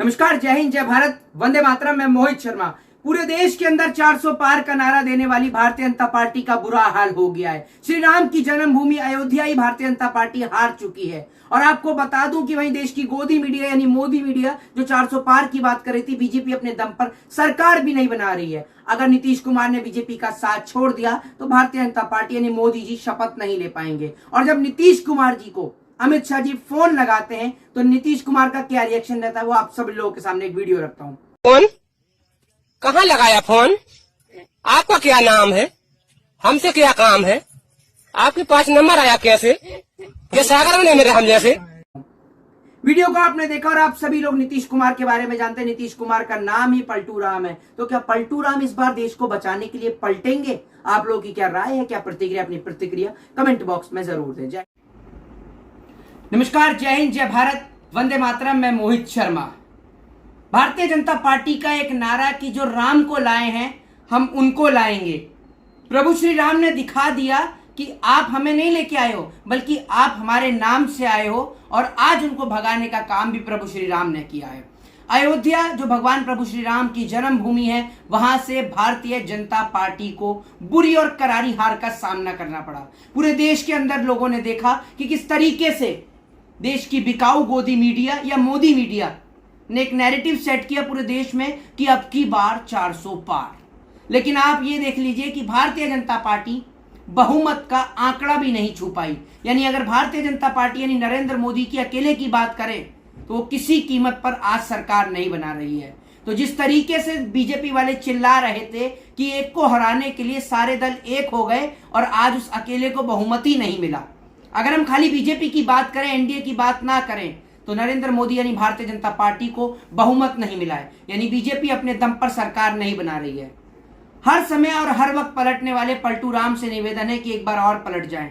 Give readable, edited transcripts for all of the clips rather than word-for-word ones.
नमस्कार, जय हिंद, जय भारत, वंदे मातरम। मैं मोहित शर्मा। पूरे देश के अंदर 400 पार का नारा देने वाली भारतीय जनता पार्टी का बुरा हाल हो गया है। श्री राम की जन्मभूमि अयोध्या ही भारतीय जनता पार्टी हार चुकी है। और आपको बता दूं कि वहीं देश की गोदी मीडिया यानी मोदी मीडिया जो 400 पार की बात कर रही थी, बीजेपी अपने दम पर सरकार भी नहीं बना रही है। अगर नीतीश कुमार ने बीजेपी का साथ छोड़ दिया तो भारतीय जनता पार्टी यानी मोदी जी शपथ नहीं ले पाएंगे। और जब नीतीश कुमार जी को अमित शाह जी फोन लगाते हैं तो नीतीश कुमार का क्या रिएक्शन रहता है वो आप सब लोगों के सामने एक वीडियो रखता हूं। फोन कहाँ लगाया? फोन आपका क्या नाम है? हमसे क्या काम है? आपके पास नंबर आया कैसे? ये सागर में मेरे हम जैसे। वीडियो को आपने देखा और आप सभी लोग नीतीश कुमार के बारे में जानते हैं। नीतीश कुमार का नाम ही पलटू राम है। तो क्या पलटू राम इस बार देश को बचाने के लिए पलटेंगे? आप लोगों की क्या राय है, क्या प्रतिक्रिया? अपनी प्रतिक्रिया कमेंट बॉक्स में जरूर दें। जय नमस्कार, जय हिंद, जय भारत, वंदे मातरम। मैं मोहित शर्मा। भारतीय जनता पार्टी का एक नारा कि जो राम को लाए हैं हम उनको लाएंगे। प्रभु श्री राम ने दिखा दिया कि आप हमें नहीं लेके आए हो बल्कि आप हमारे नाम से आए हो। और आज उनको भगाने का काम भी प्रभु श्री राम ने किया है। अयोध्या जो भगवान प्रभु श्री राम की जन्मभूमि है, वहां से भारतीय जनता पार्टी को बुरी और करारी हार का सामना करना पड़ा। पूरे देश के अंदर लोगों ने देखा कि किस तरीके से देश की बिकाऊ गोदी मीडिया या मोदी मीडिया ने एक नैरेटिव सेट किया पूरे देश में कि अब की बार 400 पार। लेकिन आप ये देख लीजिए कि भारतीय जनता पार्टी बहुमत का आंकड़ा भी नहीं छू पाई। यानी अगर भारतीय जनता पार्टी यानी नरेंद्र मोदी की अकेले की बात करें तो वो किसी कीमत पर आज सरकार नहीं बना रही है। तो जिस तरीके से बीजेपी वाले चिल्ला रहे थे कि एक को हराने के लिए सारे दल एक हो गए और आज उस अकेले को बहुमत ही नहीं मिला। अगर हम खाली बीजेपी की बात करें, एनडीए की बात ना करें, तो नरेंद्र मोदी यानी भारतीय जनता पार्टी को बहुमत नहीं मिला है। यानी बीजेपी अपने दम पर सरकार नहीं बना रही है। हर समय और हर वक्त पलटने वाले पलटू राम से निवेदन है कि एक बार और पलट जाएं।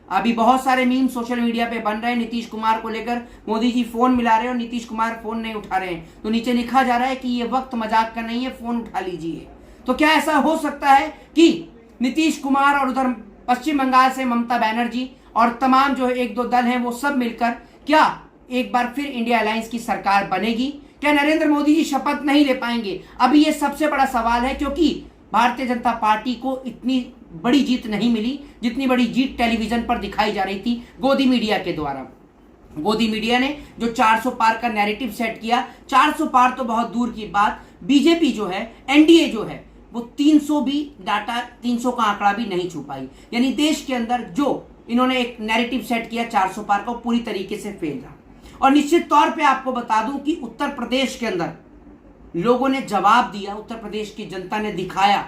अभी बहुत सारे मीम सोशल मीडिया पे बन रहे हैं नीतीश कुमार को लेकर। मोदी जी फोन मिला रहे हैं और नीतीश कुमार फोन नहीं उठा रहे हैं, तो नीचे लिखा जा रहा है कि ये वक्त मजाक का नहीं है, फोन उठा लीजिए। तो क्या ऐसा हो सकता है कि नीतीश कुमार और उधर पश्चिम बंगाल से ममता बनर्जी और तमाम जो एक दो दल हैं वो सब मिलकर क्या एक बार फिर इंडिया अलायंस की सरकार बनेगी? क्या नरेंद्र मोदी जी शपथ नहीं ले पाएंगे? अभी ये सबसे बड़ा सवाल है, क्योंकि भारतीय जनता पार्टी को इतनी बड़ी जीत नहीं मिली जितनी बड़ी जीत टेलीविजन पर दिखाई जा रही थी गोदी मीडिया के द्वारा। गोदी मीडिया ने जो 400 पार का नैरेटिव सेट किया, 400 पार तो बहुत दूर की बात, बीजेपी जो है, एनडीए जो है, वो 300 भी डाटा 300 का आंकड़ा भी नहीं छू पाई। यानी देश के अंदर जो इन्होंने एक नैरेटिव सेट किया 400 पार का, पूरी तरीके से फेल रहा। और निश्चित तौर पे आपको बता दूं कि उत्तर प्रदेश के अंदर लोगों ने जवाब दिया, उत्तर प्रदेश की जनता ने दिखाया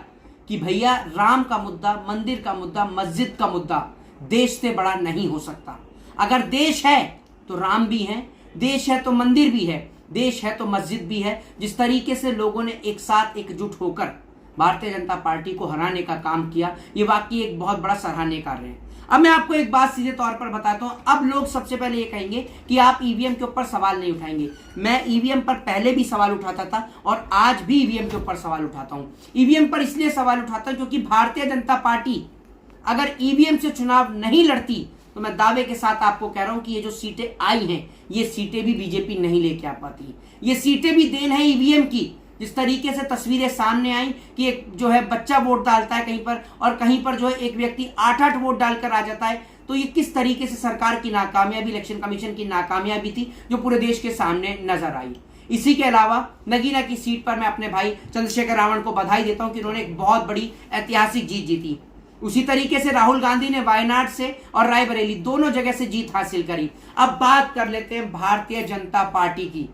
कि भैया राम का मुद्दा, मंदिर का मुद्दा, मस्जिद का मुद्दा देश से बड़ा नहीं हो सकता। अगर देश है तो राम भी है, देश है तो मंदिर भी है, देश है तो मस्जिद भी है। जिस तरीके से लोगों ने एक साथ एकजुट होकर भारतीय जनता पार्टी को हराने का काम किया, ये वाकई एक बहुत बड़ा सराहनीय कार्य है। अब मैं आपको एक बात सीधे तौर पर बताता हूं। अब लोग सबसे पहले ये कहेंगे कि आप ईवीएम के ऊपर सवाल नहीं उठाएंगे। मैं ईवीएम पर पहले भी सवाल उठाता था और आज भी ईवीएम के ऊपर सवाल उठाता हूं। ईवीएम पर इसलिए सवाल उठाता हूं क्योंकि भारतीय जनता पार्टी अगर ईवीएम से चुनाव नहीं लड़ती तो मैं दावे के साथ आपको कह रहा हूं कि ये जो सीटें आई हैं, ये सीटें भी बीजेपी नहीं लेके आ पाती। ये सीटें भी देन है ईवीएम की। जिस तरीके से तस्वीरें सामने आई कि एक जो है बच्चा वोट डालता है कहीं पर और कहीं पर जो है एक व्यक्ति 8-8 वोट डालकर आ जाता है, तो ये किस तरीके से सरकार की नाकामयाबी, इलेक्शन कमीशन की नाकामयाबी थी जो पूरे देश के सामने नजर आई। इसी के अलावा नगीना की सीट पर मैं अपने भाई चंद्रशेखर रावण को बधाई देता हूं कि उन्होंने एक बहुत बड़ी ऐतिहासिक जीत जीती। उसी तरीके से राहुल गांधी ने वायनाड से और रायबरेली दोनों जगह से जीत हासिल करी। अब बात कर लेते हैं भारतीय जनता पार्टी की,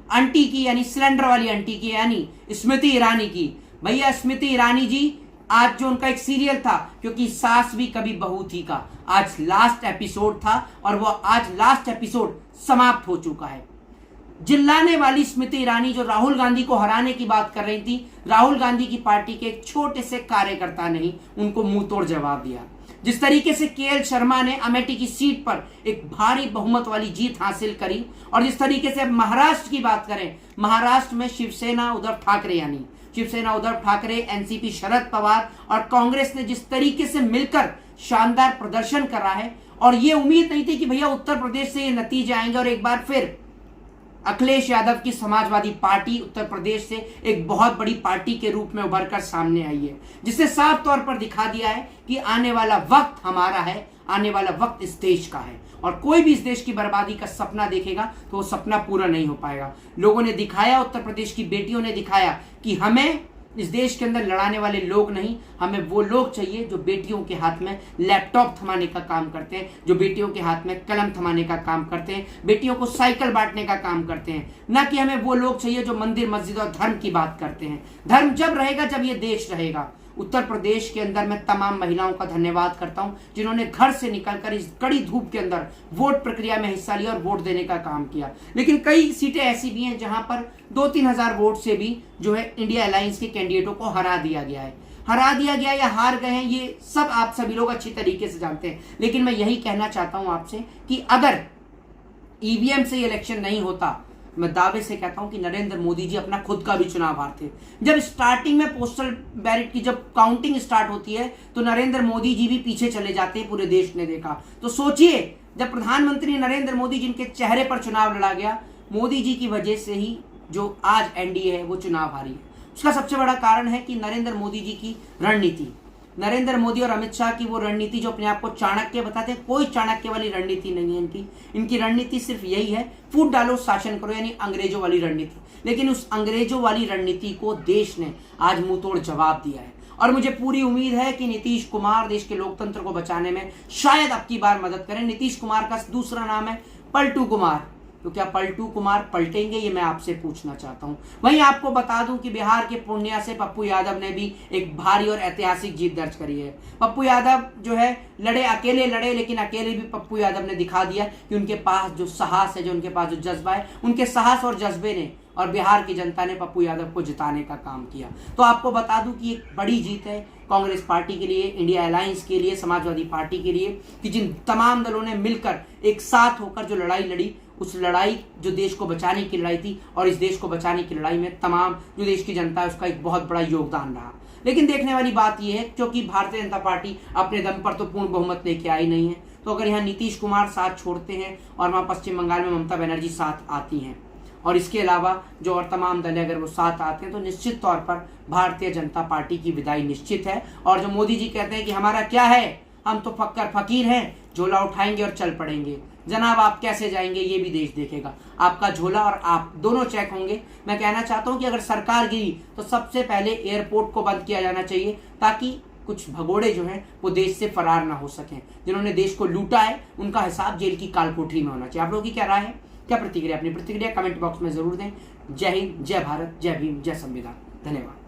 आंटी की, यानी सिलेंडर वाली आंटी की, यानी स्मृति ईरानी की। भैया स्मृति ईरानी जी, आज जो उनका एक सीरियल था, क्योंकि सास भी कभी बहू थी का आज लास्ट एपिसोड था और वो आज लास्ट एपिसोड समाप्त हो चुका है। चिल्लाने वाली स्मृति ईरानी जो राहुल गांधी को हराने की बात कर रही थी, राहुल गांधी की पार्टी के एक छोटे से कार्यकर्ता ने ही उनको मुंह तोड़ जवाब दिया। जिस तरीके से केएल शर्मा ने अमेठी की सीट पर एक भारी बहुमत वाली जीत हासिल करी, और जिस तरीके से महाराष्ट्र की बात करें, महाराष्ट्र में शिवसेना उद्धव ठाकरे यानी शिवसेना उद्धव ठाकरे, एनसीपी शरद पवार और कांग्रेस ने जिस तरीके से मिलकर शानदार प्रदर्शन करा है, और ये उम्मीद नहीं थी कि भैया उत्तर प्रदेश से ये नतीजे आएंगे और एक बार फिर अखिलेश यादव की समाजवादी पार्टी उत्तर प्रदेश से एक बहुत बड़ी पार्टी के रूप में उभरकर सामने आई है, जिसने साफ तौर पर दिखा दिया है कि आने वाला वक्त हमारा है, आने वाला वक्त इस देश का है और कोई भी इस देश की बर्बादी का सपना देखेगा तो वो सपना पूरा नहीं हो पाएगा। लोगों ने दिखाया, उत्तर प्रदेश की बेटियों ने दिखाया कि हमें इस देश के अंदर लड़ाने वाले लोग नहीं, हमें वो लोग चाहिए जो बेटियों के हाथ में लैपटॉप थमाने का काम करते हैं, जो बेटियों के हाथ में कलम थमाने का काम करते हैं, बेटियों को साइकिल बांटने का काम करते हैं। ना कि हमें वो लोग चाहिए जो मंदिर मस्जिद और धर्म की बात करते हैं। धर्म जब रहेगा जब ये देश रहेगा। उत्तर प्रदेश के अंदर मैं तमाम महिलाओं का धन्यवाद करता हूं जिन्होंने घर से निकलकर इस कड़ी धूप के अंदर वोट प्रक्रिया में हिस्सा लिया और वोट देने का काम किया। लेकिन कई सीटें ऐसी भी हैं जहां पर 2-3 हजार वोट से भी जो है इंडिया अलायंस के कैंडिडेटों को हरा दिया गया है। हरा दिया गया या हार गए हैं ये सब आप सभी लोग अच्छी तरीके से जानते हैं। लेकिन मैं यही कहना चाहता हूं आपसे कि अगर ईवीएम से इलेक्शन नहीं होता, मैं दावे से कहता हूं कि नरेंद्र मोदी जी अपना खुद का भी चुनाव हारते। जब स्टार्टिंग में पोस्टल बैलेट की जब काउंटिंग स्टार्ट होती है तो नरेंद्र मोदी जी भी पीछे चले जाते हैं, पूरे देश ने देखा। तो सोचिए, जब प्रधानमंत्री नरेंद्र मोदी जिनके चेहरे पर चुनाव लड़ा गया, मोदी जी की वजह से ही जो आज एनडीए है वो चुनाव हारी है। उसका सबसे बड़ा कारण है कि नरेंद्र मोदी जी की रणनीति, नरेंद्र मोदी और अमित शाह की वो रणनीति जो अपने आप को चाणक्य बताते हैं, कोई चाणक्य वाली रणनीति नहीं है इनकी। इनकी रणनीति सिर्फ यही है, फूट डालो शासन करो, यानी अंग्रेजों वाली रणनीति। लेकिन उस अंग्रेजों वाली रणनीति को देश ने आज मुंह तोड़ जवाब दिया है और मुझे पूरी उम्मीद है कि नीतीश कुमार देश के लोकतंत्र को बचाने में शायद अब की बार मदद करें। नीतीश कुमार का दूसरा नाम है पलटू कुमार। तो क्या पलटू कुमार पलटेंगे, ये मैं आपसे पूछना चाहता हूं। वहीं आपको बता दूं कि बिहार के पूर्णिया से पप्पू यादव ने भी एक भारी और ऐतिहासिक जीत दर्ज करी है। पप्पू यादव जो है अकेले लड़े, लेकिन अकेले भी पप्पू यादव ने दिखा दिया कि उनके पास जो साहस है, जो उनके पास जो जज्बा है, उनके साहस और जज्बे ने और बिहार की जनता ने पप्पू यादव को जिताने का काम किया। तो आपको बता दूं कि एक बड़ी जीत है कांग्रेस पार्टी के लिए, इंडिया अलायंस के लिए, समाजवादी पार्टी के लिए, कि जिन तमाम दलों ने मिलकर एक साथ होकर जो लड़ाई लड़ी, उस लड़ाई जो देश को बचाने की लड़ाई थी, और इस देश को बचाने की लड़ाई में तमाम जो देश की जनता है उसका एक बहुत बड़ा योगदान रहा। लेकिन देखने वाली बात यह है, क्योंकि भारतीय जनता पार्टी अपने दम पर तो पूर्ण बहुमत लेके आई नहीं है, तो अगर यहाँ नीतीश कुमार साथ छोड़ते हैं और वहाँ पश्चिम बंगाल में ममता बनर्जी साथ आती हैं और इसके अलावा जो और तमाम दल अगर वो साथ आते हैं, तो निश्चित तौर पर भारतीय जनता पार्टी की विदाई निश्चित है। और जो मोदी जी कहते हैं कि हमारा क्या है, हम तो फक्कर फकीर हैं, झोला उठाएंगे और चल पड़ेंगे। जनाब, आप कैसे जाएंगे ये भी देश देखेगा। आपका झोला और आप दोनों चेक होंगे। मैं कहना चाहता हूं कि अगर सरकार गिरी तो सबसे पहले एयरपोर्ट को बंद किया जाना चाहिए, ताकि कुछ भगोड़े जो हैं वो देश से फरार ना हो सकें। जिन्होंने देश को लूटा है उनका हिसाब जेल की कालकोठरी में होना चाहिए। आप लोगों की क्या राय है, क्या प्रतिक्रिया, अपनी प्रतिक्रिया कमेंट बॉक्स में जरूर दें। जय हिंद, जय भारत, जय भीम, जय संविधान। धन्यवाद।